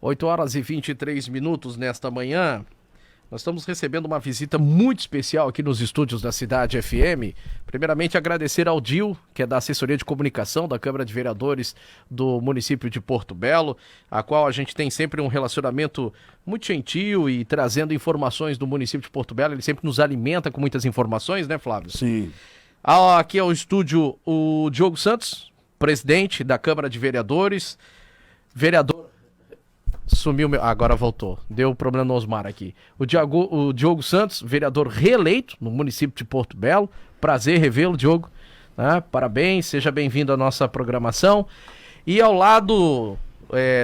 8 horas e 23 minutos nesta manhã. Nós estamos recebendo uma visita muito especial aqui nos estúdios da Cidade FM. Primeiramente, agradecer ao Dil, que é da Assessoria de Comunicação da Câmara de Vereadores do município de Porto Belo, a qual a gente tem sempre um relacionamento muito gentil e trazendo informações do município de Porto Belo. Ele sempre nos alimenta com muitas informações, né, Flávio? Sim. Aqui é o estúdio o Diogo Santos, presidente da Câmara de Vereadores. Vereador... Sumiu meu... Agora voltou. Deu problema no Osmar aqui. O Diogo Santos, vereador reeleito no município de Porto Belo. Prazer revê-lo, Diogo. Parabéns, seja bem-vindo à nossa programação. E ao lado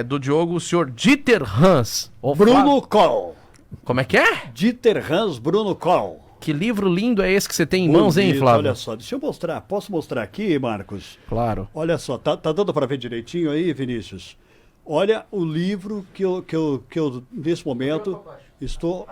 do Diogo, o senhor Dieter Hans. Bruno Kohl. Como é que é? Dieter Hans Bruno Kohl. Que livro lindo é esse que você tem em mãos, hein, Flávio? Olha só, deixa eu mostrar. Posso mostrar aqui, Marcos? Claro. Olha só, tá dando para ver direitinho aí, Vinícius? Olha o livro que eu nesse momento, estou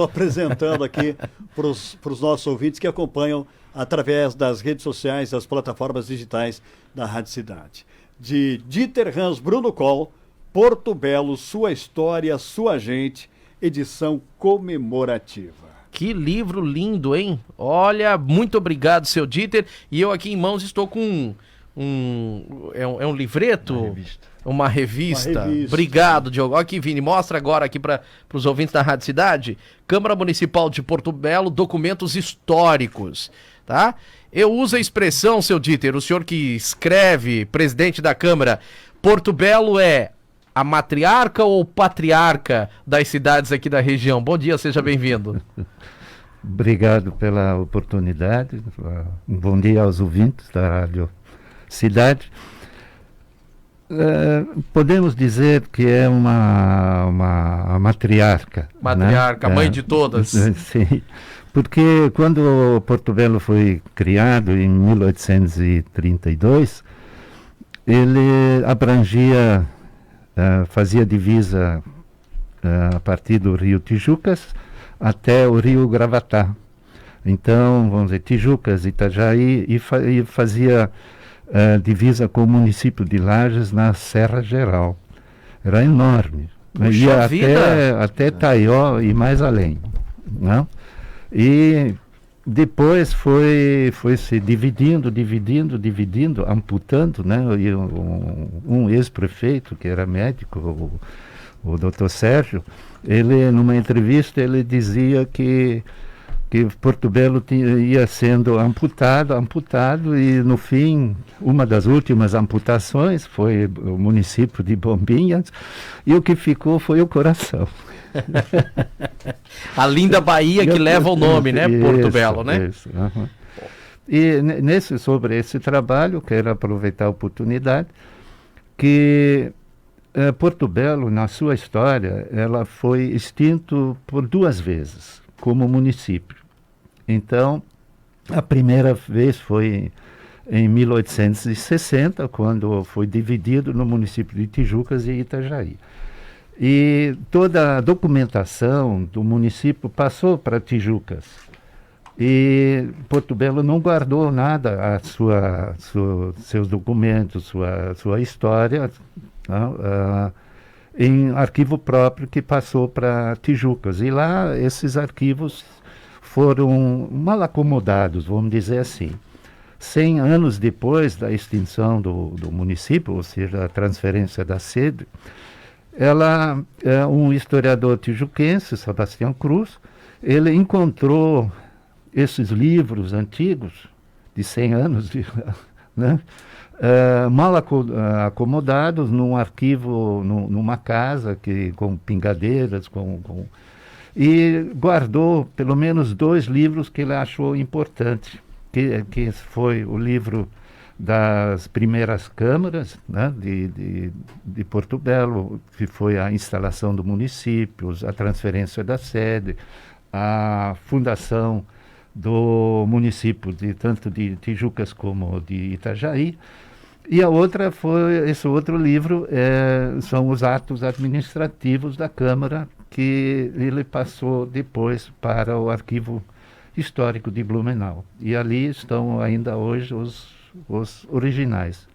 apresentando aqui para os nossos ouvintes que acompanham através das redes sociais, das plataformas digitais da Rádio Cidade. De Dieter Hans Bruno Kohl, Porto Belo, Sua História, Sua Gente, edição comemorativa. Que livro lindo, hein? Olha, muito obrigado, seu Dieter. E eu aqui em mãos estou com um livreto? Uma revista. Obrigado, Diogo. Olha aqui, Vini, mostra agora aqui para os ouvintes da Rádio Cidade. Câmara Municipal de Porto Belo, documentos históricos, tá? Eu uso a expressão, seu Dieter, o senhor que escreve, presidente da Câmara, Porto Belo é a matriarca ou patriarca das cidades aqui da região? Bom dia, seja bem-vindo. Obrigado pela oportunidade. Um bom dia aos ouvintes da Rádio Cidade. Podemos dizer que é uma matriarca. Matriarca, né? Mãe de todas. Sim, porque quando Porto Belo foi criado em 1832, ele abrangia, fazia divisa a partir do rio Tijucas até o rio Gravatá. Então, vamos dizer, Tijucas, Itajaí, e fazia divisa com o município de Lages na Serra Geral. Era enorme. Ia até Taió e mais além. Não? E depois foi se dividindo, amputando, né? E um ex-prefeito, que era médico, o doutor Sérgio, ele, numa entrevista, ele dizia que Porto Belo ia sendo amputado e, no fim, uma das últimas amputações foi o município de Bombinhas, e o que ficou foi o coração. A linda Bahia que leva o nome, né? Porto Belo, né? Isso, E sobre esse trabalho, quero aproveitar a oportunidade que Porto Belo, na sua história, ela foi extinto por 2 vezes como município. Então, a primeira vez foi em 1860, quando foi dividido no município de Tijucas e Itajaí. E toda a documentação do município passou para Tijucas. E Porto Belo não guardou nada, seus documentos, sua história, em arquivo próprio que passou para Tijucas. E lá esses arquivos foram mal acomodados, vamos dizer assim. 100 anos depois da extinção do município, ou seja, a transferência da sede, um historiador tijuquense, Sebastião Cruz, ele encontrou esses livros antigos, de 100 anos, né? Mal acomodados num arquivo, numa casa com pingadeiras, e guardou pelo menos 2 livros que ele achou importantes, que foi o livro das primeiras câmaras, né, de Porto Belo, que foi a instalação do município, a transferência da sede, a fundação do município, tanto de Tijucas como de Itajaí. E a outra esse outro livro são os atos administrativos da Câmara, que ele passou depois para o Arquivo Histórico de Blumenau. E ali estão ainda hoje os originais.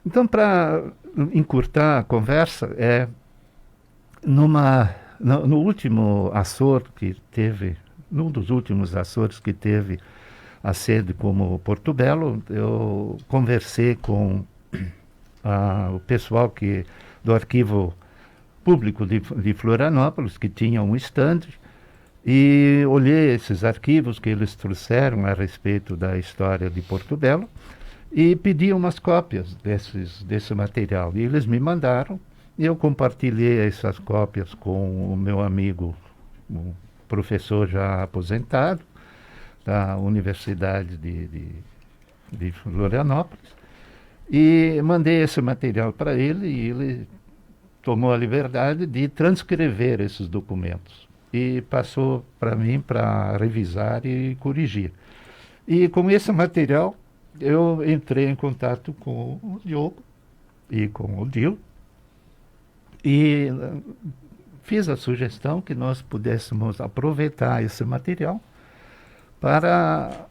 Então, para encurtar a conversa, No último Açor que teve, num dos últimos Açores que teve a sede como Porto Belo, eu conversei com o pessoal do Arquivo Público de Florianópolis, que tinha um stand, e olhei esses arquivos que eles trouxeram a respeito da história de Porto Belo e pedi umas cópias desse material. E eles me mandaram, e eu compartilhei essas cópias com o meu amigo, um professor já aposentado, da Universidade de Florianópolis, e mandei esse material para ele, e ele tomou a liberdade de transcrever esses documentos e passou para mim para revisar e corrigir. E com esse material eu entrei em contato com o Diogo e com o Dil e fiz a sugestão que nós pudéssemos aproveitar esse material para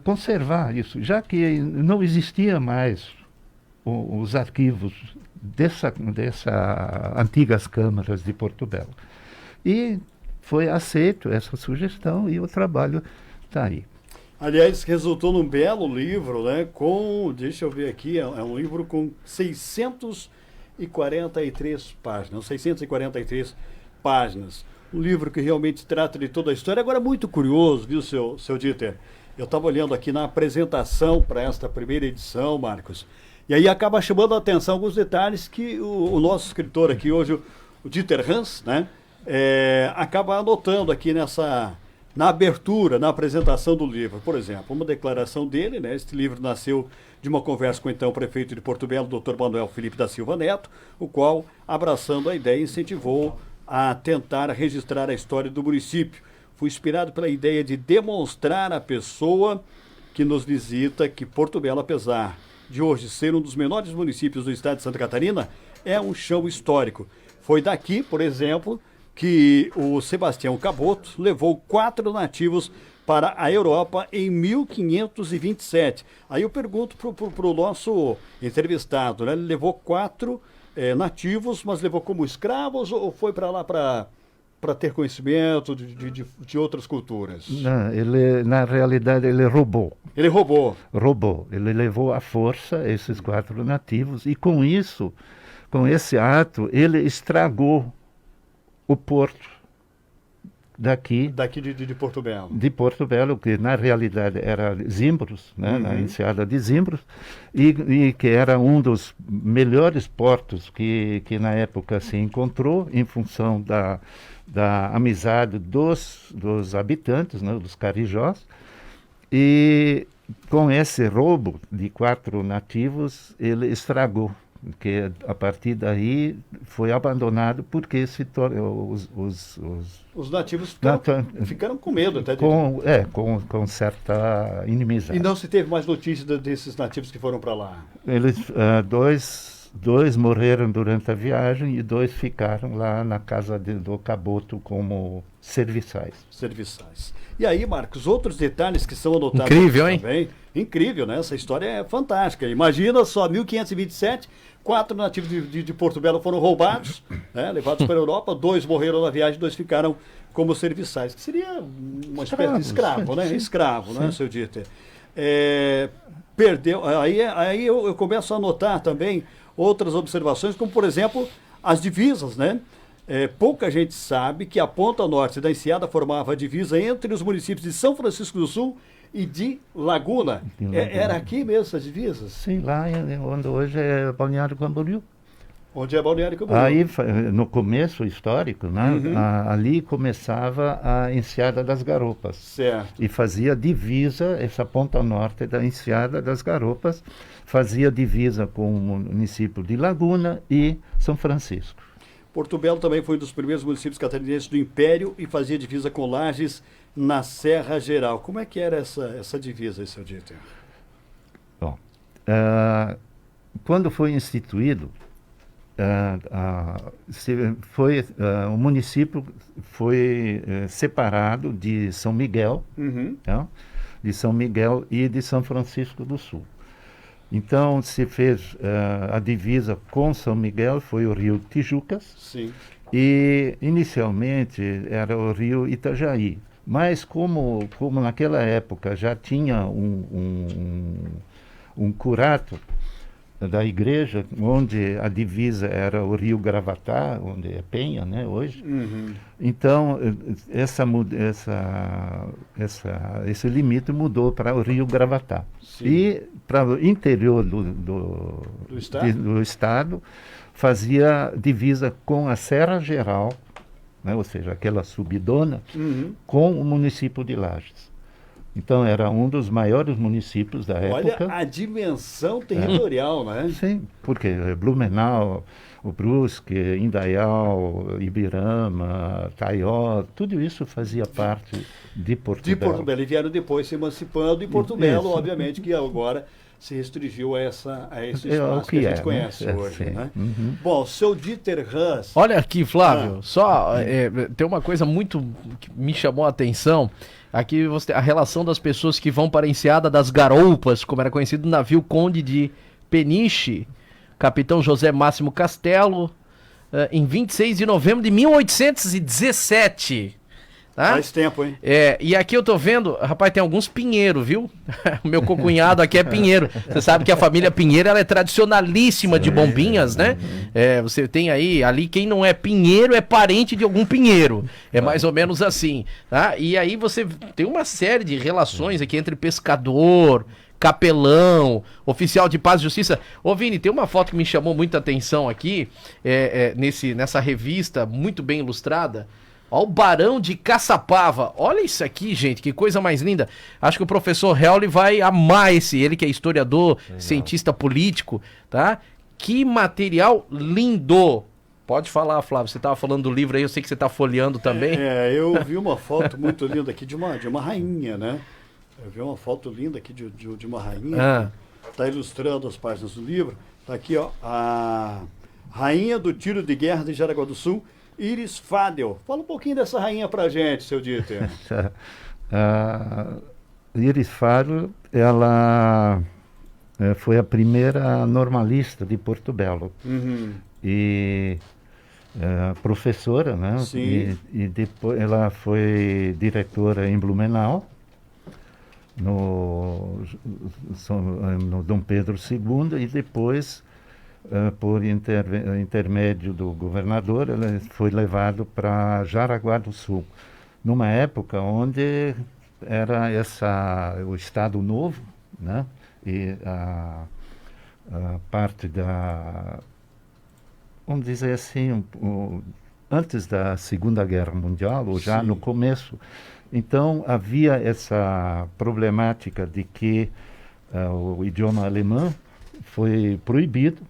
conservar isso, já que não existia mais os arquivos dessa antigas câmaras de Porto Belo. E foi aceito essa sugestão e o trabalho está aí. Aliás, resultou num belo livro, né? Deixa eu ver aqui, é um livro com 643 páginas. 643 páginas. Um livro que realmente trata de toda a história. Agora, muito curioso, viu, seu Dieter? Eu estava olhando aqui na apresentação para esta primeira edição, Marcos, e aí acaba chamando a atenção alguns detalhes que o nosso escritor aqui hoje, o Dieter Hans, né? Acaba anotando aqui na abertura, na apresentação do livro. Por exemplo, uma declaração dele, né? Este livro nasceu de uma conversa com o então prefeito de Porto Belo, Dr. Manuel Felipe da Silva Neto, o qual, abraçando a ideia, incentivou a tentar registrar a história do município. Fui inspirado pela ideia de demonstrar à pessoa que nos visita que Porto Belo, apesar de hoje ser um dos menores municípios do estado de Santa Catarina, é um chão histórico. Foi daqui, por exemplo, que o Sebastião Caboto levou 4 nativos para a Europa em 1527. Aí eu pergunto para o nosso entrevistado, né? Ele levou 4 nativos, mas levou como escravos ou foi para lá para ter conhecimento de outras culturas? Não, na realidade, ele roubou. Ele roubou? Roubou. Ele levou à força esses 4 nativos e com isso, com esse ato, ele estragou o porto daqui de Porto Belo. De Porto Belo, que na realidade era Zimbros, né, na enseada de Zimbros, e que era um dos melhores portos que na época se encontrou, em função da amizade dos habitantes, né, dos carijós, e com esse roubo de 4 nativos, ele estragou, que a partir daí foi abandonado porque os nativos ficaram com medo até com certa inimizade. E não se teve mais notícia desses nativos que foram para lá? Eles dois morreram durante a viagem e 2 ficaram lá na casa do Caboto como serviçais. E aí, Marcos, outros detalhes que são anotados. Incrível, hein? Também. Incrível, né? Essa história é fantástica. Imagina só, 1527, 4 nativos de Porto Belo foram roubados, né? Levados para a Europa, 2 morreram na viagem, 2 ficaram como serviçais, que seria uma espécie de escravo, né? Sim. Escravo, né, seu Dieter? Perdeu. Aí eu começo a anotar também outras observações, como, por exemplo, as divisas, né? Pouca gente sabe que a ponta norte da enseada formava a divisa entre os municípios de São Francisco do Sul e de Laguna. Era aqui mesmo essas divisas? Sim, lá onde hoje é Balneário Camboriú. Onde é Balneário Camboriú. Aí, no começo histórico, né, ali começava a enseada das Garopas. Certo. E fazia divisa, essa ponta norte da enseada das Garopas, fazia divisa com o município de Laguna e São Francisco. Porto Belo também foi um dos primeiros municípios catarinenses do Império e fazia divisa com Lages na Serra Geral. Como é que era essa divisa, seu Dieter? Bom, quando foi instituído, o município foi separado de São Miguel, de São Miguel e de São Francisco do Sul. Então se fez a divisa com São Miguel, foi o rio Tijucas. Sim. E inicialmente era o rio Itajaí, mas como naquela época já tinha um curato da igreja, onde a divisa era o rio Gravatá, onde é Penha, né, hoje. Então, esse limite mudou para o rio Gravatá. Sim. E para o interior do estado, fazia divisa com a Serra Geral, né, ou seja, aquela subidona, com o município de Lages. Então, era um dos maiores municípios da época. Olha a dimensão territorial, né? Sim, porque Blumenau, o Brusque, Indaial, Ibirama, Taió, tudo isso fazia parte de Porto Belo. De Porto Belo. E vieram depois se emancipando, e Porto Belo, obviamente, que agora se restringiu a esse espaço que a gente conhece hoje. Né? Bom, seu Dieter Hans... Olha aqui, Flávio, tem uma coisa muito que me chamou a atenção. Aqui você tem a relação das pessoas que vão para a Enseada das Garoupas, como era conhecido o navio Conde de Peniche, capitão José Máximo Castelo, em 26 de novembro de 1817. Tá? Faz tempo, hein? E aqui eu tô vendo, rapaz, tem alguns Pinheiro, viu? O meu cocunhado aqui é Pinheiro. Você sabe que a família Pinheiro, ela é tradicionalíssima de Bombinhas, né? Você tem ali quem não é Pinheiro é parente de algum Pinheiro. É mais ou menos assim, tá? E aí você tem uma série de relações aqui entre pescador, capelão, oficial de paz e justiça. Ô Vini, tem uma foto que me chamou muita atenção aqui, nessa revista muito bem ilustrada. Ó, o Barão de Caçapava. Olha isso aqui, gente, que coisa mais linda. Acho que o professor Helly vai amar ele que é historiador, cientista político, tá? Que material lindo. Pode falar, Flávio, você estava falando do livro aí, eu sei que você está folheando também. Eu vi uma foto muito linda aqui de uma rainha, né? Eu vi uma foto linda aqui de uma rainha. Está ilustrando as páginas do livro. Está aqui, ó, a rainha do tiro de guerra de Jaraguá do Sul, Iris Fadel. Fala um pouquinho dessa rainha pra gente, seu Dieter. Iris Fadel, ela foi a primeira normalista de Porto Belo. E professora, né? Sim. E depois ela foi diretora em Blumenau, no Dom Pedro II, e depois, por intermédio do governador, ele foi levado para Jaraguá do Sul, numa época onde era o Estado Novo, né? E a parte vamos dizer assim, antes da Segunda Guerra Mundial, ou já no começo. Então, havia essa problemática de que o idioma alemão foi proibido,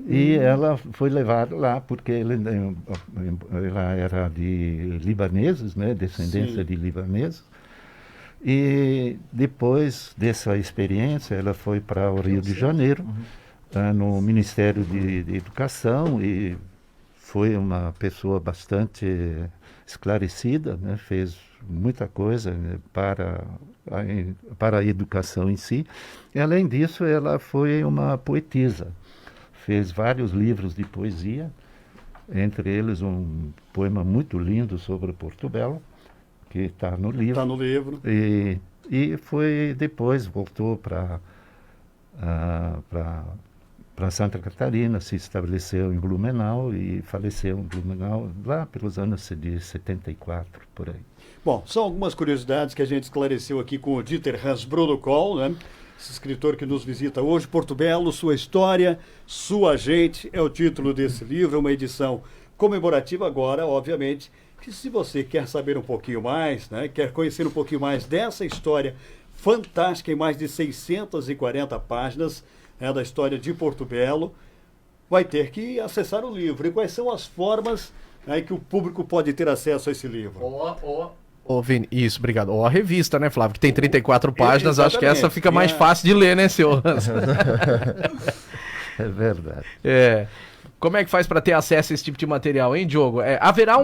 e ela foi levada lá porque ela era de libaneses, né, descendência de libaneses. E depois dessa experiência, ela foi para o Rio de Janeiro, no Ministério de Educação, e foi uma pessoa bastante esclarecida, né, fez muita coisa, né, para a educação em si. E, além disso, ela foi uma poetisa. Fez vários livros de poesia, entre eles um poema muito lindo sobre Porto Belo, que está no livro. Está no livro. E foi depois, voltou para Santa Catarina, se estabeleceu em Blumenau e faleceu em Blumenau lá pelos anos de 74, por aí. Bom, são algumas curiosidades que a gente esclareceu aqui com o Dieter Hans Brodokol, né? Esse escritor que nos visita hoje. Porto Belo, sua história, sua gente, é o título desse livro, é uma edição comemorativa. Agora, obviamente, que se você quer saber um pouquinho mais, né, quer conhecer um pouquinho mais dessa história fantástica em mais de 640 páginas, da história de Porto Belo, vai ter que acessar o livro. E quais são as formas que o público pode ter acesso a esse livro? Vini, isso, obrigado. Ou a revista, né, Flávio? Que tem 34 páginas, acho que essa fica mais fácil de ler, né, senhor? É verdade. Como é que faz para ter acesso a esse tipo de material, hein, Diogo? Haverá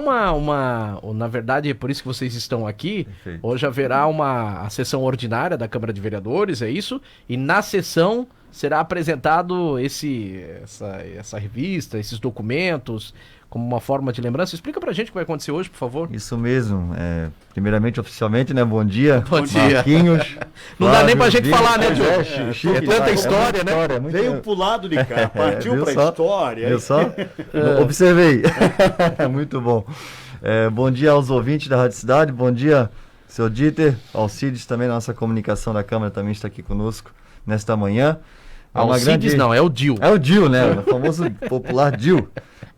na verdade, é por isso que vocês estão aqui. Perfeito. Hoje haverá a sessão ordinária da Câmara de Vereadores, é isso? E na sessão será apresentado essa revista, esses documentos. como uma forma de lembrança. Explica pra gente o que vai acontecer hoje, por favor. Isso mesmo. Primeiramente, oficialmente, né? Bom dia. Bom dia. Marquinhos. Não dá nem pra gente falar, né, Diogo? É tanta história, né? Veio pro lado de cá, partiu pra história. Viu só? Observei. Muito bom. Bom dia aos ouvintes da Rádio Cidade. Bom dia, seu Dieter. Alcides também, nossa comunicação da Câmara, também está aqui conosco nesta manhã. Alcides não, é o Dil. É o Dil, né? O famoso popular Dil.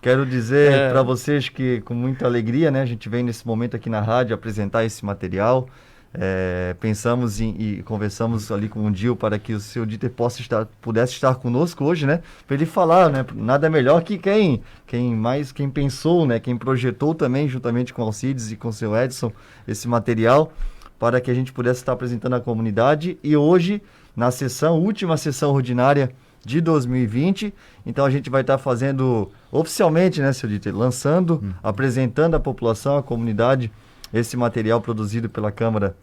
Quero dizer para vocês que com muita alegria, né, a gente vem nesse momento aqui na rádio apresentar esse material. Pensamos e conversamos ali com o Dil para que o seu Dieter pudesse estar conosco hoje, né? Para ele falar, né? Nada melhor que quem pensou, né? Quem projetou também, juntamente com o Alcides e com o seu Edson, esse material, para que a gente pudesse estar apresentando à comunidade. E hoje, na última sessão ordinária de 2020, então a gente vai estar fazendo oficialmente, né, seu Dieter, lançando, apresentando à população, à comunidade, esse material produzido pela Câmara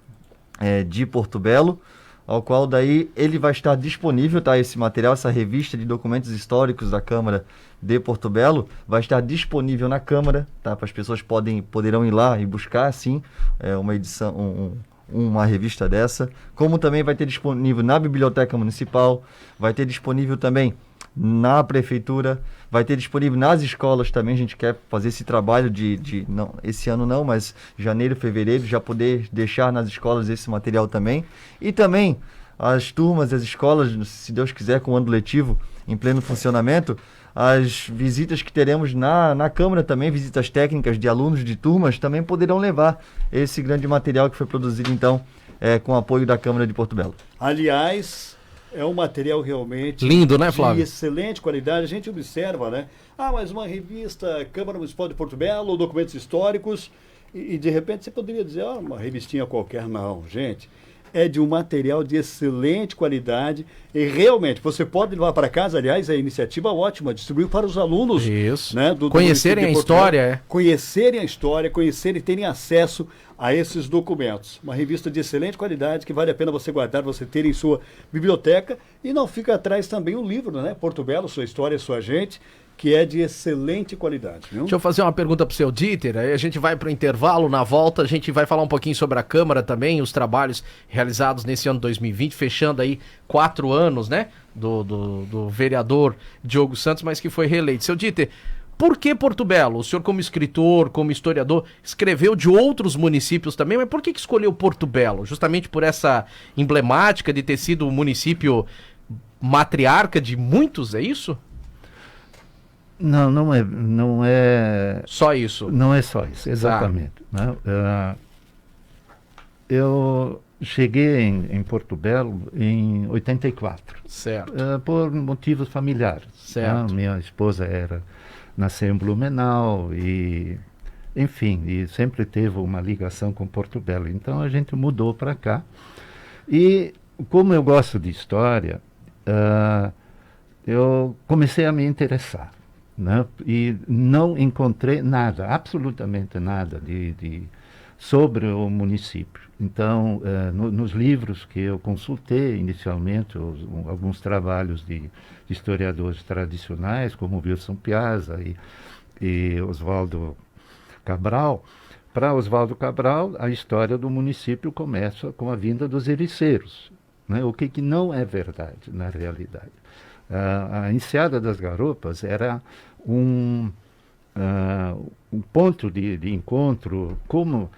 de Porto Belo, ao qual daí ele vai estar disponível, tá? Esse material, essa revista de documentos históricos da Câmara de Porto Belo, vai estar disponível na Câmara, tá? Para as pessoas poderão ir lá e buscar, assim, uma edição, uma revista dessa, como também vai ter disponível na Biblioteca Municipal, vai ter disponível também na Prefeitura, vai ter disponível nas escolas também. A gente quer fazer esse trabalho não, esse ano não, mas janeiro, fevereiro, já poder deixar nas escolas esse material também. E também as turmas, as escolas, se Deus quiser, com o ano letivo em pleno funcionamento, as visitas que teremos na Câmara também, visitas técnicas de alunos de turmas, também poderão levar esse grande material que foi produzido, então, com o apoio da Câmara de Porto Belo. Aliás, é um material realmente lindo, né, Flávio? de excelente qualidade. A gente observa, né? Mas uma revista Câmara Municipal de Porto Belo, documentos históricos, e de repente você poderia dizer, uma revistinha qualquer. Não, gente. É de um material de excelente qualidade e realmente você pode levar para casa. Aliás, a iniciativa ótima, distribuir para os alunos. Isso. Né, conhecerem a história. Conhecerem a história, conhecerem e terem acesso a esses documentos. Uma revista de excelente qualidade que vale a pena você guardar, você ter em sua biblioteca. E não fica atrás também um livro, né? Porto Belo, sua história, sua gente, que é de excelente qualidade. Viu? Deixa eu fazer uma pergunta para o seu Dieter, aí a gente vai para o intervalo, na volta a gente vai falar um pouquinho sobre a Câmara também, os trabalhos realizados nesse ano 2020, fechando aí 4 anos, né, do vereador Diogo Santos, mas que foi reeleito. Seu Dieter, por que Porto Belo? O senhor como escritor, como historiador, escreveu de outros municípios também, mas por que escolheu Porto Belo? Justamente por essa emblemática de ter sido o município matriarca de muitos, é isso? Não é só isso. Não é só isso, exatamente. Né? Eu cheguei em Porto Belo em 84. Certo. Por motivos familiares. Certo. Né? Minha esposa nasceu em Blumenau e, enfim, e sempre teve uma ligação com Porto Belo. Então a gente mudou para cá. E como eu gosto de história, eu comecei a me interessar. Né? E não encontrei nada, absolutamente nada sobre o município. Então, nos livros que eu consultei inicialmente, alguns trabalhos de historiadores tradicionais, como Wilson Piazza e Oswaldo Cabral, para Oswaldo Cabral, a história do município começa com a vinda dos ericeiros, né? O que não é verdade na realidade. A Enseada das Garopas era um ponto de encontro, como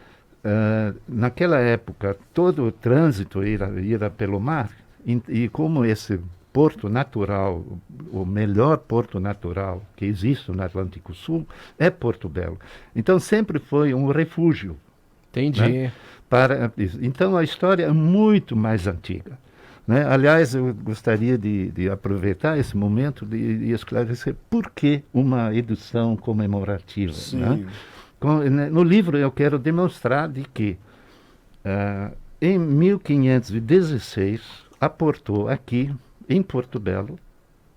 naquela época todo o trânsito ia pelo mar, e como esse porto natural, o melhor porto natural que existe no Atlântico Sul, é Porto Belo. Então sempre foi um refúgio. Entendi. Né? Então a história é muito mais antiga. Né? Aliás, eu gostaria de aproveitar esse momento de esclarecer por que uma edição comemorativa. Né? No livro eu quero demonstrar de que em 1516 aportou aqui, em Porto Belo,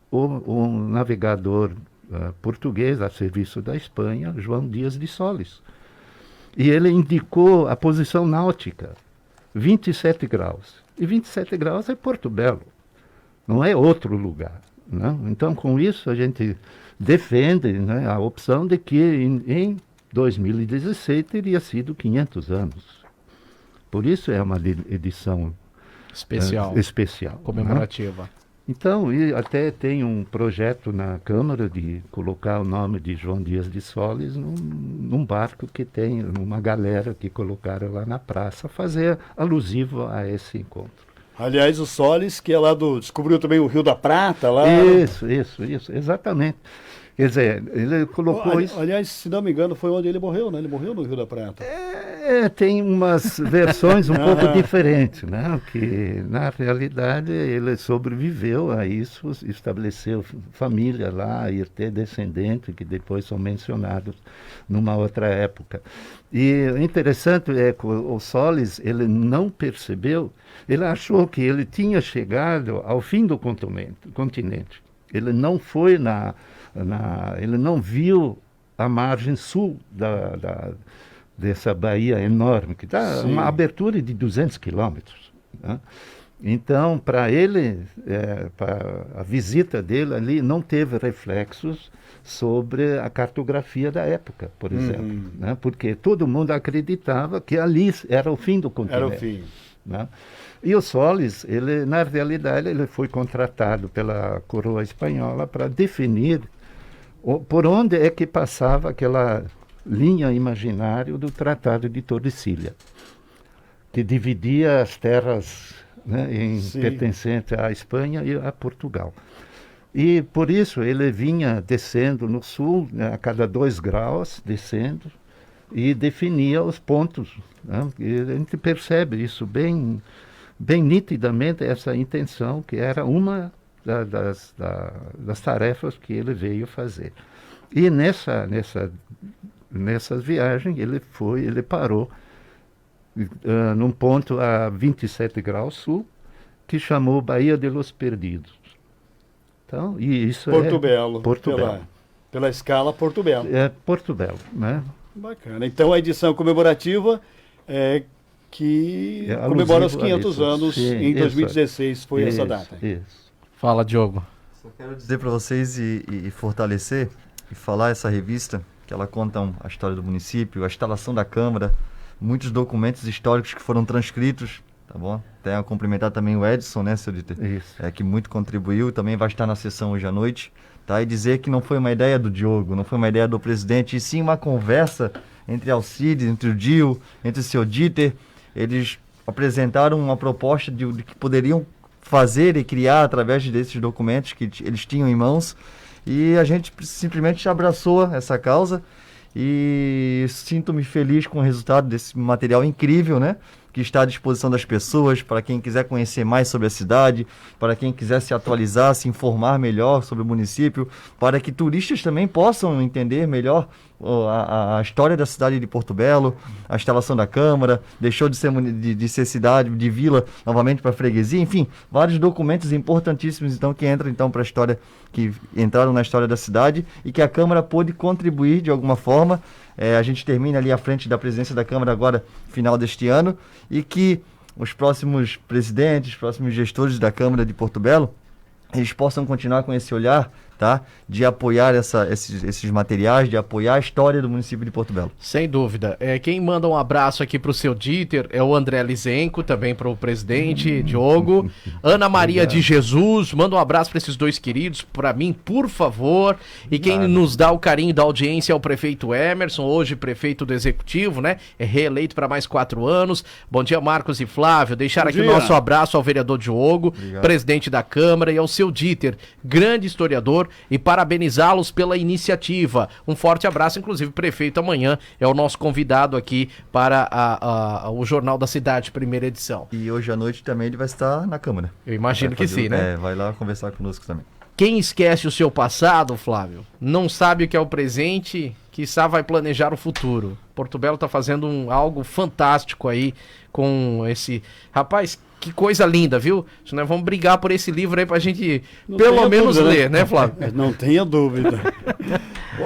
um navegador português a serviço da Espanha, João Dias de Solis. E ele indicou a posição náutica, 27 graus. E 27 graus é Porto Belo, não é outro lugar. Não? Então, com isso, a gente defende, né, a opção de que em 2016 teria sido 500 anos. Por isso é uma edição especial, comemorativa. Né? Então, e até tem um projeto na Câmara de colocar o nome de João Dias de Solis num barco que tem uma galera que colocaram lá na praça, fazer alusivo a esse encontro. Aliás, o Solis, que é lá descobriu também o Rio da Prata lá. Isso, exatamente. Quer dizer, ele colocou isso... Aliás, se não me engano, foi onde ele morreu, né? Ele morreu no Rio da Prata. Tem umas versões um pouco diferentes, né? Que, na realidade, ele sobreviveu a isso, estabeleceu família lá, e ter descendentes que depois são mencionados numa outra época. E o interessante é que o Solis, ele não percebeu, ele achou que ele tinha chegado ao fim do continente. Ele não foi ele não viu a margem sul dessa baía enorme, que dá uma abertura de 200 quilômetros. Né? Então, para ele, a visita dele ali não teve reflexos sobre a cartografia da época, por exemplo. Né? Porque todo mundo acreditava que ali era o fim do continente. Era o fim. Né? E o Solis, ele, na realidade, ele foi contratado pela coroa espanhola para definir por onde é que passava aquela linha imaginária do Tratado de Tordesilhas, que dividia as terras, né, pertencentes à Espanha e a Portugal. E por isso ele vinha descendo no sul, né, a cada 2 graus, descendo, e definia os pontos. Né? E a gente percebe isso bem nitidamente, essa intenção, que era uma das tarefas que ele veio fazer. E nessas viagens ele parou num ponto a 27 graus sul, que chamou Baía de los Perdidos. Então, e isso Porto Belo. Porto Belo. Pela escala Porto Belo. É Porto Belo, né? Bacana. Então a edição comemorativa que comemora os 500 anos em 2016, foi essa data. Isso. Fala, Diogo. Só quero dizer para vocês e fortalecer e falar essa revista, que ela conta a história do município, a instalação da Câmara, muitos documentos históricos que foram transcritos, tá bom? Até a cumprimentar também o Edson, né, seu Dieter? Isso. Que muito contribuiu, também vai estar na sessão hoje à noite, tá? E dizer que não foi uma ideia do Diogo, não foi uma ideia do presidente, e sim uma conversa entre Alcides, entre o Dio, entre o seu Dieter. Eles apresentaram uma proposta de que poderiam fazer e criar através desses documentos que eles tinham em mãos, e a gente simplesmente abraçou essa causa, e sinto-me feliz com o resultado desse material incrível, né? Que está à disposição das pessoas, para quem quiser conhecer mais sobre a cidade, para quem quiser se atualizar, se informar melhor sobre o município, para que turistas também possam entender melhor a história da cidade de Porto Belo, a instalação da Câmara, deixou de ser cidade, de vila, novamente para freguesia, enfim, vários documentos importantíssimos então que entram então para a história, que entraram na história da cidade e que a Câmara pôde contribuir de alguma forma. A gente termina ali à frente da presidência da Câmara agora, final deste ano, e que os próximos presidentes, os próximos gestores da Câmara de Porto Belo, eles possam continuar com esse olhar, tá? De apoiar esses materiais, de apoiar a história do município de Porto Belo. Sem dúvida. Quem manda um abraço aqui pro seu Dieter é o André Lizenco, também pro presidente Diogo. Ana Maria de Jesus, manda um abraço para esses dois queridos, para mim, por favor. E quem nos dá o carinho da audiência é o prefeito Emerson, hoje prefeito do Executivo, né? É reeleito para mais 4 anos. Bom dia, Marcos e Flávio. Deixar aqui o nosso abraço ao vereador Diogo, presidente da Câmara, e ao seu Dieter, grande historiador, e parabenizá-los pela iniciativa. Um forte abraço, inclusive o prefeito amanhã é o nosso convidado aqui para o Jornal da Cidade, primeira edição. E hoje à noite também ele vai estar na Câmara. Eu imagino que sim, né? Vai lá conversar conosco também. Quem esquece o seu passado, Flávio, não sabe o que é o presente, quiçá vai planejar o futuro. Porto Belo está fazendo algo fantástico aí com esse... Rapaz, que coisa linda, viu? Nós vamos brigar por esse livro aí pra gente pelo menos ler, né, Flávio? Não tenha dúvida.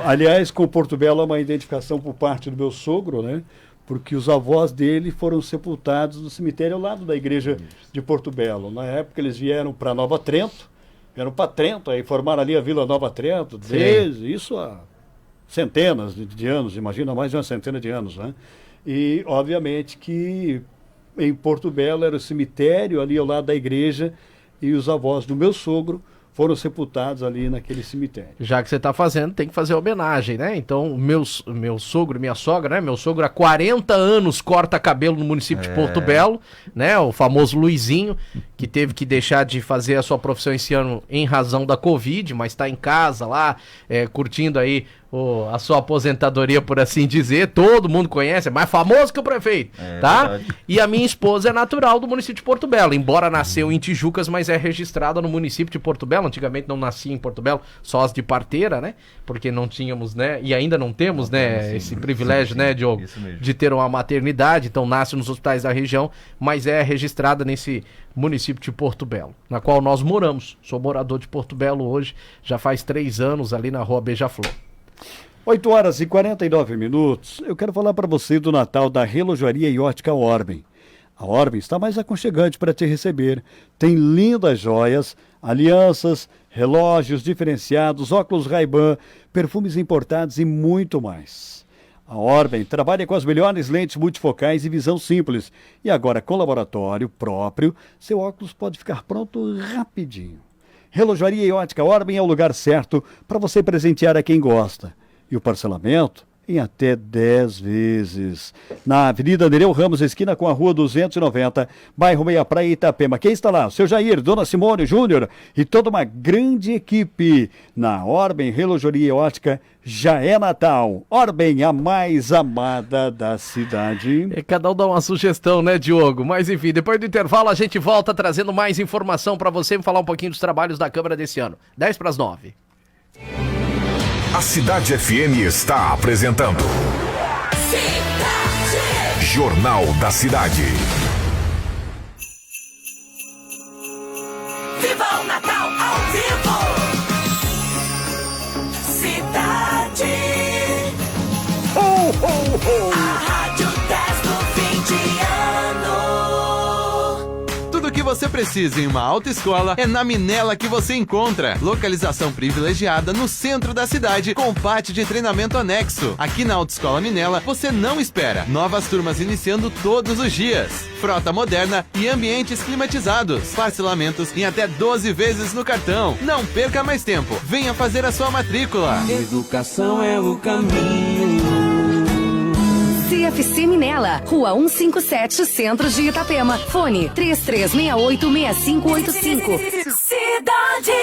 Aliás, com Porto Belo é uma identificação por parte do meu sogro, né? Porque os avós dele foram sepultados no cemitério ao lado da igreja de Porto Belo. Na época eles vieram para Nova Trento, vieram para Trento, aí formaram ali a Vila Nova Trento, desde isso há centenas de anos, imagina, mais de uma centena de anos, né? E, obviamente, que em Porto Belo era o cemitério ali ao lado da igreja e os avós do meu sogro foram sepultados ali naquele cemitério. Já que você está fazendo, tem que fazer homenagem, né? Então, meu sogro e minha sogra, né? Meu sogro há 40 anos corta cabelo no município de Porto Belo, né? O famoso Luizinho, que teve que deixar de fazer a sua profissão esse ano em razão da Covid, mas está em casa lá, curtindo aí a sua aposentadoria, por assim dizer. Todo mundo conhece, é mais famoso que o prefeito, tá? Verdade. E a minha esposa é natural do município de Porto Belo, embora nasceu em Tijucas, mas é registrada no município de Porto Belo. Antigamente não nascia em Porto Belo, só as de parteira, né? Porque não tínhamos, né? E ainda não temos, né? Esse privilégio, né, Diogo? De ter uma maternidade, então nasce nos hospitais da região, mas é registrada nesse município de Porto Belo, na qual nós moramos. Sou morador de Porto Belo hoje, já faz 3 anos, ali na rua Beija-Flor. 8h49. Eu quero falar para você do Natal da Relojoaria e Ótica Orben. A Orben está mais aconchegante para te receber. Tem lindas joias, alianças, relógios diferenciados, óculos Ray-Ban, perfumes importados e muito mais. A Orben trabalha com as melhores lentes multifocais e visão simples. E agora com laboratório próprio, seu óculos pode ficar pronto rapidinho. Relojoaria e Ótica Orben é o lugar certo para você presentear a quem gosta. E o parcelamento em até 10 vezes. Na Avenida Nereu Ramos, esquina com a Rua 290, bairro Meia Praia, Itapema. Quem está lá? O seu Jair, Dona Simone Júnior e toda uma grande equipe. Na Orben Relojoaria e Ótica já é Natal. Orben, a mais amada da cidade. Cada um dá uma sugestão, né, Diogo? Mas enfim, depois do intervalo a gente volta trazendo mais informação para você e falar um pouquinho dos trabalhos da Câmara desse ano. 10:50. A Cidade FM está apresentando Jornal da Cidade. Viva o Natal ao vivo! Cidade. Ho, ho, ho. A Rádio 10 do fim de ano. Tudo o que você precisa em uma autoescola é na Minela que você encontra. Localização privilegiada no centro da cidade, com pátio de treinamento anexo. Aqui na Autoescola Minela, você não espera. Novas turmas iniciando todos os dias. Frota moderna e ambientes climatizados. Parcelamentos em até 12 vezes no cartão. Não perca mais tempo. Venha fazer a sua matrícula. Educação é o caminho. CFC Minela, Rua 157, Centro de Itapema. Fone 3368-6585. Cidade.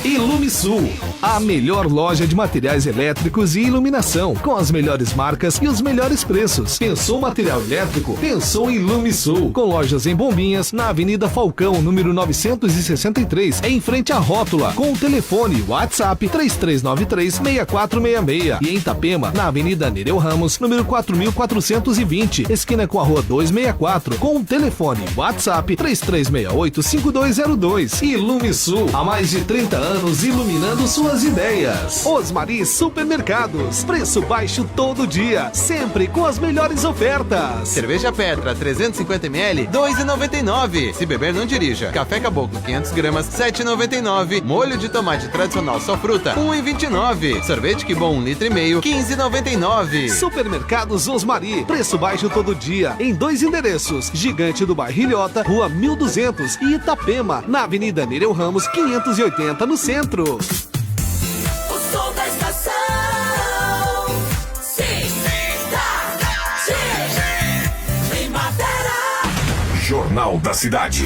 Ilumisul, a melhor loja de materiais elétricos e iluminação, com as melhores marcas e os melhores preços. Pensou material elétrico? Pensou em Ilumisul. Com lojas em Bombinhas, na Avenida Falcão, número 963, em frente à Rótula, com o telefone WhatsApp 3393-6466. E em Itapema, na Avenida Nereu Ramos, número 4420, esquina com a Rua 264, com o telefone WhatsApp 3368-5202. Ilumisul, há mais de 30 anos iluminando suas ideias. Osmari Supermercados, preço baixo todo dia, sempre com as melhores ofertas. Cerveja Petra 350ml, 2,99. Se beber, não dirija. Café Caboclo 500 gramas, 7,99. Molho de tomate tradicional só fruta, 1,29. Sorvete Que Bom 1,5 litro, 15,99. Supermercados Osmari, preço baixo todo dia, em 2 endereços: Gigante do Bairro Ilhota, Rua 1200 e Itapema, na Avenida Nereu Ramos 580, no centro. O som da estação. Cidade. Primavera. Jornal da Cidade.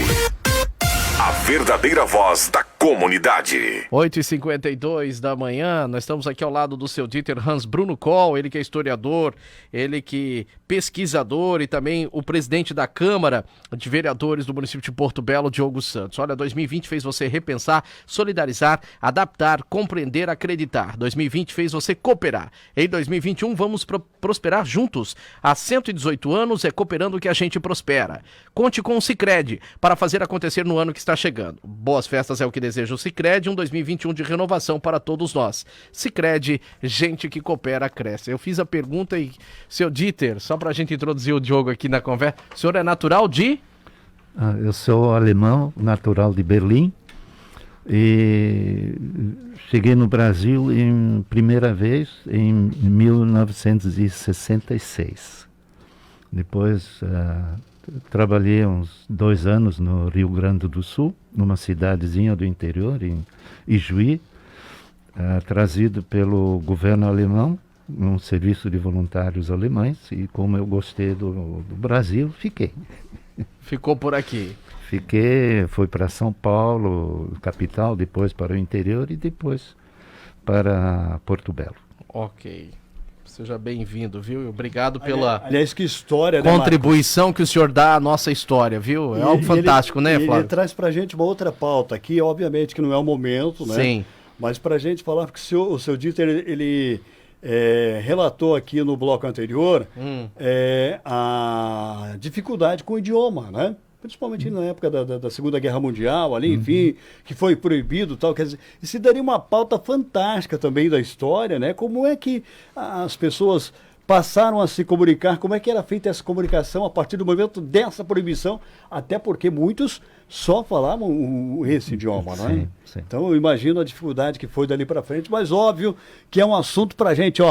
A verdadeira voz da comunidade. 8h52 da manhã, nós estamos aqui ao lado do seu Dieter Hans Bruno Kohl, ele que é historiador, ele que pesquisador e também o presidente da Câmara de Vereadores do município de Porto Belo, Diogo Santos. Olha, 2020 fez você repensar, solidarizar, adaptar, compreender, acreditar. 2020 fez você cooperar. Em 2021 vamos prosperar juntos. Há 118 anos é cooperando que a gente prospera. Conte com o Sicredi para fazer acontecer no ano que está chegando. Boas festas é o que deseja o Sicredi, um 2021 de renovação para todos nós. Sicredi, gente que coopera, cresce. Eu fiz a pergunta e, seu Dieter, só para a gente introduzir o Diogo aqui na conversa, o senhor é natural de? Eu sou alemão, natural de Berlim. E cheguei no Brasil primeira vez em 1966. Depois trabalhei uns 2 anos no Rio Grande do Sul, numa cidadezinha do interior, em Ijuí, trazido pelo governo alemão, num serviço de voluntários alemães, e como eu gostei do Brasil, fiquei. Ficou por aqui. Fiquei, fui para São Paulo, capital, depois para o interior e depois para Porto Belo. Ok. Seja bem-vindo, viu? Obrigado pela aliás, que história, contribuição que o senhor dá à nossa história, viu? É algo fantástico, né, Flávio? Ele traz pra gente uma outra pauta aqui, obviamente que não é o momento, né? Sim. Mas pra gente falar, porque o seu Dieter, ele relatou aqui no bloco anterior a dificuldade com o idioma, né? Principalmente na época da Segunda Guerra Mundial, ali, enfim, que foi proibido e tal. Quer dizer, isso daria uma pauta fantástica também da história, né? Como é que as pessoas passaram a se comunicar, como é que era feita essa comunicação a partir do momento dessa proibição, até porque muitos só falavam esse idioma, não é? Sim, sim. Então eu imagino a dificuldade que foi dali para frente, mas óbvio que é um assunto para a gente,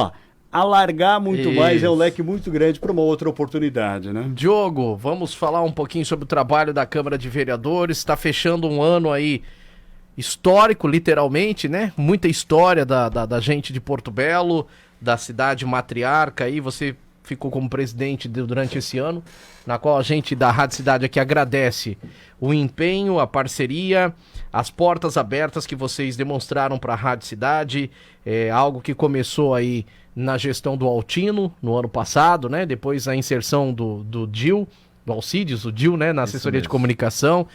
alargar muito mais, é um leque muito grande para uma outra oportunidade, né? Diogo, vamos falar um pouquinho sobre o trabalho da Câmara de Vereadores. Está fechando um ano aí histórico, literalmente, né? Muita história da gente de Porto Belo, da cidade matriarca aí. Você ficou como presidente durante esse ano, na qual a gente da Rádio Cidade aqui agradece o empenho, a parceria, as portas abertas que vocês demonstraram para a Rádio Cidade. É algo que começou aí na gestão do Altino, no ano passado, né? Depois a inserção do Dil, do Alcides, o Dil, né? Na assessoria de comunicação.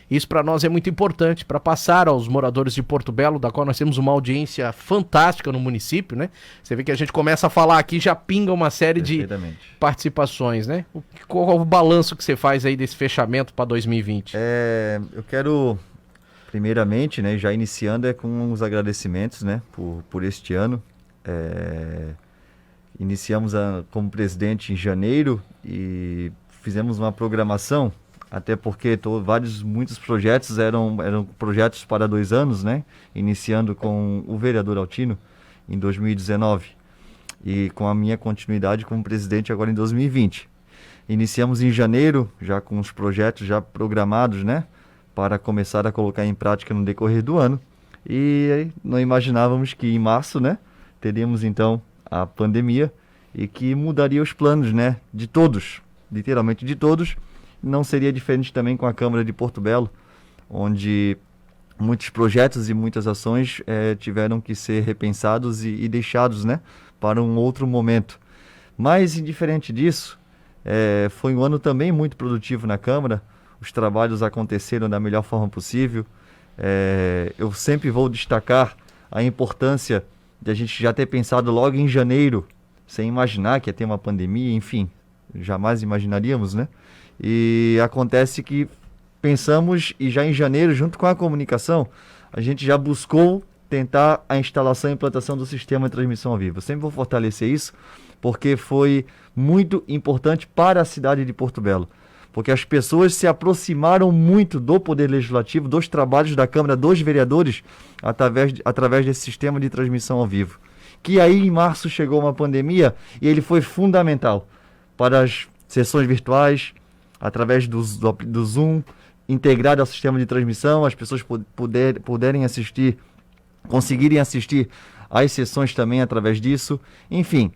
Isso para nós é muito importante, para passar aos moradores de Porto Belo, da qual nós temos uma audiência fantástica no município, né? Você vê que a gente começa a falar aqui, já pinga uma série de participações, né? Qual o balanço que você faz aí desse fechamento para 2020? Eu quero, primeiramente, né, já iniciando com os agradecimentos, né, por este ano. Iniciamos como presidente em janeiro e fizemos uma programação, até porque muitos projetos eram projetos para 2 anos, né? Iniciando com o vereador Altino em 2019 e com a minha continuidade como presidente agora em 2020. Iniciamos em janeiro, já com os projetos já programados, né? Para começar a colocar em prática no decorrer do ano. E não imaginávamos que em março, né? Teríamos então a pandemia e que mudaria os planos, né? De todos, literalmente de todos. Não seria diferente também com a Câmara de Porto Belo, onde muitos projetos e muitas ações tiveram que ser repensados e deixados, né, para um outro momento. Mas, indiferente disso, foi um ano também muito produtivo na Câmara. Os trabalhos aconteceram da melhor forma possível. Eu sempre vou destacar a importância de a gente já ter pensado logo em janeiro, sem imaginar que ia ter uma pandemia, enfim, jamais imaginaríamos, né? E acontece que pensamos e já em janeiro, junto com a comunicação, a gente já buscou tentar a instalação e implantação do sistema de transmissão ao vivo. Eu sempre vou fortalecer isso, porque foi muito importante para a cidade de Porto Belo. Porque as pessoas se aproximaram muito do Poder Legislativo, dos trabalhos da Câmara, dos vereadores, através desse sistema de transmissão ao vivo. Que aí em março chegou uma pandemia e ele foi fundamental para as sessões virtuais, através do Zoom, integrado ao sistema de transmissão, as pessoas puderem assistir, conseguirem assistir às sessões também através disso. Enfim,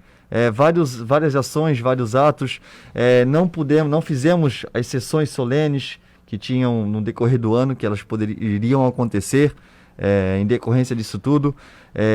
várias ações, vários atos. Não fizemos as sessões solenes que tinham no decorrer do ano, que elas iriam acontecer em decorrência disso tudo.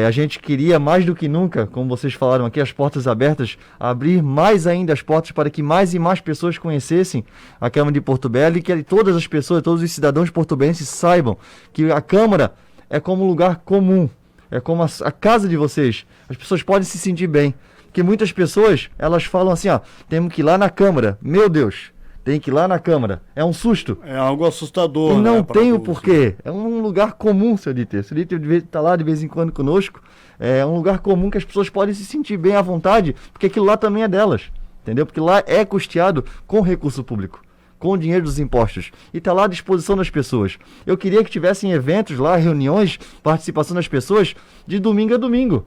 A gente queria mais do que nunca, como vocês falaram aqui, as portas abertas, abrir mais ainda as portas para que mais e mais pessoas conhecessem a Câmara de Porto Belo e que todas as pessoas, todos os cidadãos porto-benses saibam que a Câmara é como um lugar comum, é como a casa de vocês. As pessoas podem se sentir bem, porque muitas pessoas, elas falam assim, temos que ir lá na Câmara. Meu Deus, tem que ir lá na Câmara. É um susto. É algo assustador. E não tem o porquê. É um lugar comum, seu Dieter. Seu Dieter está lá de vez em quando conosco. É um lugar comum que as pessoas podem se sentir bem à vontade, porque aquilo lá também é delas. Entendeu? Porque lá é custeado com recurso público. com o dinheiro dos impostos. E está lá à disposição das pessoas. Eu queria que tivessem eventos lá, reuniões, participação das pessoas, de domingo a domingo.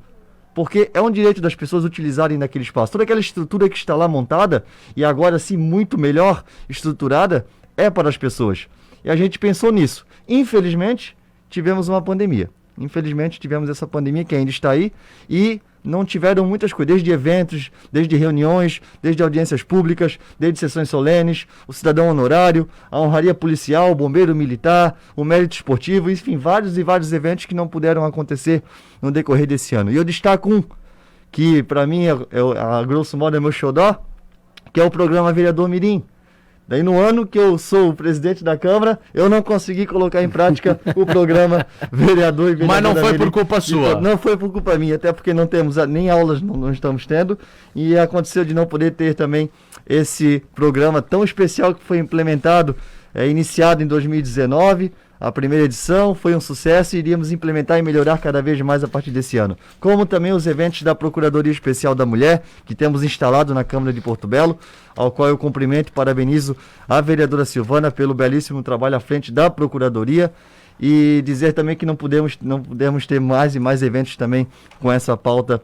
Porque é um direito das pessoas utilizarem naquele espaço. Toda aquela estrutura que está lá montada, e agora sim muito melhor estruturada, é para as pessoas. E a gente pensou nisso. Infelizmente, tivemos uma pandemia. Infelizmente, tivemos essa pandemia que ainda está aí e não tiveram muitas coisas, desde eventos, desde reuniões, desde audiências públicas, desde sessões solenes, o cidadão honorário, a honraria policial, o bombeiro militar, o mérito esportivo, enfim, vários e vários eventos que não puderam acontecer no decorrer desse ano. E eu destaco um, que para mim, a grosso modo, é meu xodó, que é o programa Vereador Mirim. Daí no ano que eu sou o presidente da Câmara, eu não consegui colocar em prática o programa Vereador e Vereadora. Mas não foi por culpa sua? Não foi por culpa minha, até porque não temos nem aulas, não estamos tendo, e aconteceu de não poder ter também esse programa tão especial que foi implementado, iniciado em 2019, a primeira edição, foi um sucesso e iríamos implementar e melhorar cada vez mais a partir desse ano. Como também os eventos da Procuradoria Especial da Mulher, que temos instalado na Câmara de Porto Belo, ao qual eu cumprimento e parabenizo a vereadora Silvana pelo belíssimo trabalho à frente da Procuradoria, e dizer também que não podemos ter mais e mais eventos também com essa pauta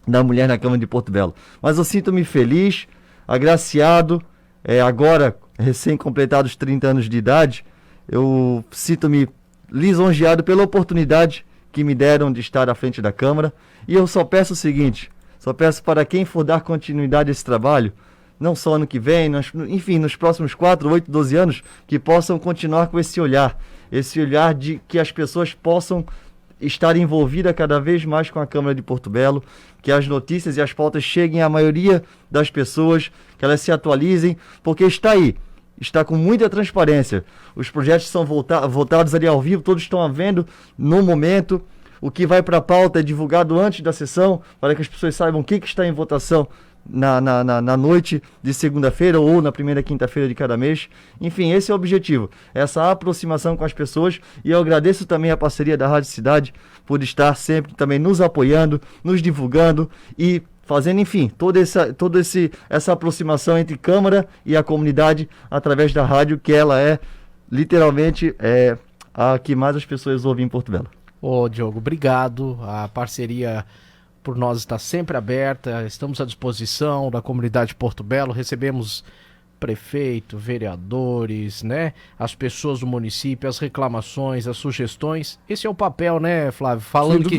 da mulher na Câmara de Porto Belo. Mas eu sinto-me feliz, agraciado, agora recém-completados 30 anos de idade, eu sinto-me lisonjeado pela oportunidade que me deram de estar à frente da Câmara, e eu só peço o seguinte, só peço para quem for dar continuidade a esse trabalho, não só ano que vem, enfim, nos próximos 4, 8, 12 anos, que possam continuar com esse olhar de que as pessoas possam estar envolvidas cada vez mais com a Câmara de Porto Belo, que as notícias e as pautas cheguem à maioria das pessoas, que elas se atualizem, porque está com muita transparência. Os projetos são votados ali ao vivo, todos estão vendo no momento. O que vai para a pauta é divulgado antes da sessão, para que as pessoas saibam o que está em votação na noite de segunda-feira ou na primeira quinta-feira de cada mês. Enfim, esse é o objetivo, essa aproximação com as pessoas, e eu agradeço também a parceria da Rádio Cidade por estar sempre também nos apoiando, nos divulgando e fazendo, enfim, toda essa aproximação entre Câmara e a comunidade através da rádio, que ela é literalmente a que mais as pessoas ouvem em Porto Belo. Ô Diogo, obrigado. A parceria por nós está sempre aberta, estamos à disposição da comunidade de Porto Belo, recebemos prefeito, vereadores, né, as pessoas do município, as reclamações, as sugestões. Esse é o papel, né, Flávio? Falando que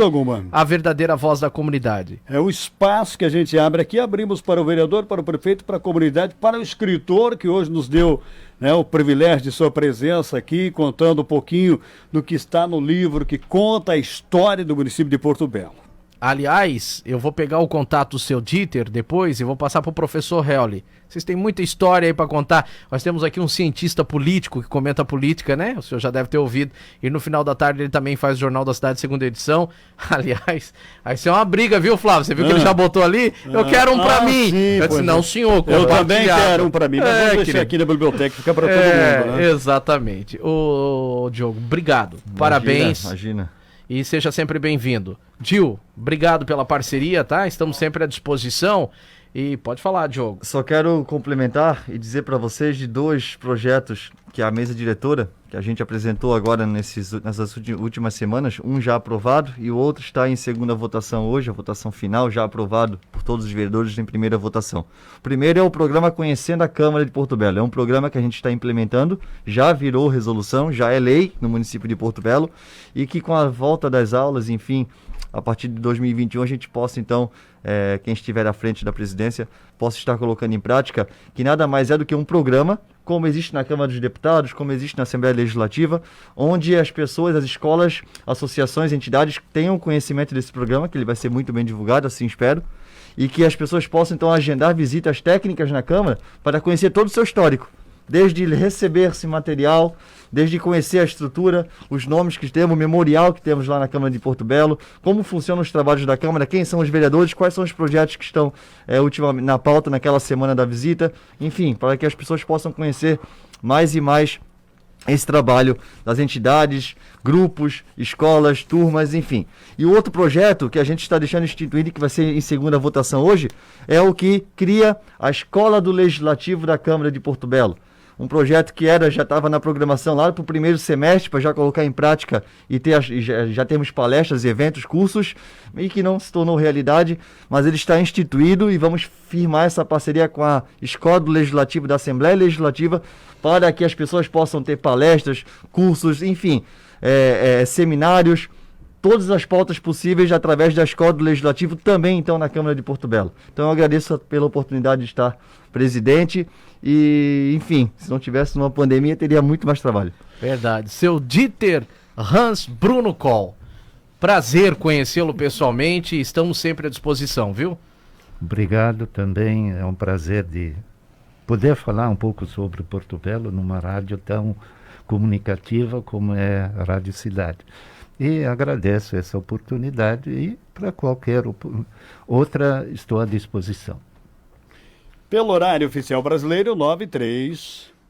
a verdadeira voz da comunidade. É o espaço que a gente abre aqui, abrimos para o vereador, para o prefeito, para a comunidade, para o escritor que hoje nos deu, né, o privilégio de sua presença aqui, contando um pouquinho do que está no livro que conta a história do município de Porto Belo. Aliás, eu vou pegar o contato do seu Dieter depois e vou passar para o professor Helly. Vocês têm muita história aí para contar. Nós temos aqui um cientista político que comenta política, né? O senhor já deve ter ouvido. E no final da tarde ele também faz o Jornal da Cidade, segunda edição. Aliás, aí isso é uma briga, viu, Flávio? Você viu que ele já botou ali? Eu quero um para mim. Sim, eu disse, não, senhor. Eu também quero um para mim, mas vamos deixar aqui na biblioteca, fica para todo mundo, né? Exatamente. Ô, Diogo, obrigado. Parabéns. Imagina. E seja sempre bem-vindo. Gil, obrigado pela parceria, tá? Estamos sempre à disposição. E pode falar, Diogo. Só quero complementar e dizer para vocês de 2 projetos que a mesa diretora, que a gente apresentou agora nessas últimas semanas, um já aprovado e o outro está em segunda votação hoje, a votação final já aprovado por todos os vereadores em primeira votação. O primeiro é o programa Conhecendo a Câmara de Porto Belo. É um programa que a gente está implementando, já virou resolução, já é lei no município de Porto Belo, e que com a volta das aulas, enfim, a partir de 2021 a gente possa então, quem estiver à frente da presidência, possa estar colocando em prática, que nada mais é do que um programa, como existe na Câmara dos Deputados, como existe na Assembleia Legislativa, onde as pessoas, as escolas, associações, entidades tenham conhecimento desse programa, que ele vai ser muito bem divulgado, assim espero, e que as pessoas possam então agendar visitas técnicas na Câmara para conhecer todo o seu histórico, desde receber esse material, desde conhecer a estrutura, os nomes que temos, o memorial que temos lá na Câmara de Porto Belo, como funcionam os trabalhos da Câmara, quem são os vereadores, quais são os projetos que estão ultimamente na pauta naquela semana da visita, enfim, para que as pessoas possam conhecer mais e mais esse trabalho das entidades, grupos, escolas, turmas, enfim. E o outro projeto que a gente está deixando instituído, que vai ser em segunda votação hoje, é o que cria a Escola do Legislativo da Câmara de Porto Belo. um projeto que já estava na programação lá para o primeiro semestre, para já colocar em prática e já temos palestras, eventos, cursos, e que não se tornou realidade, mas ele está instituído e vamos firmar essa parceria com a Escola do Legislativo da Assembleia Legislativa para que as pessoas possam ter palestras, cursos, enfim, seminários, todas as pautas possíveis através da Escola do Legislativo, também então na Câmara de Porto Belo. Então eu agradeço pela oportunidade de estar presidente e, enfim, se não tivesse uma pandemia, teria muito mais trabalho. Verdade. Seu Dieter Hans Bruno Kohl. Prazer conhecê-lo pessoalmente, estamos sempre à disposição, viu? Obrigado também, é um prazer de poder falar um pouco sobre Porto Belo numa rádio tão comunicativa como é a Rádio Cidade. E agradeço essa oportunidade e para qualquer outra estou à disposição. Pelo horário oficial brasileiro, 9:03.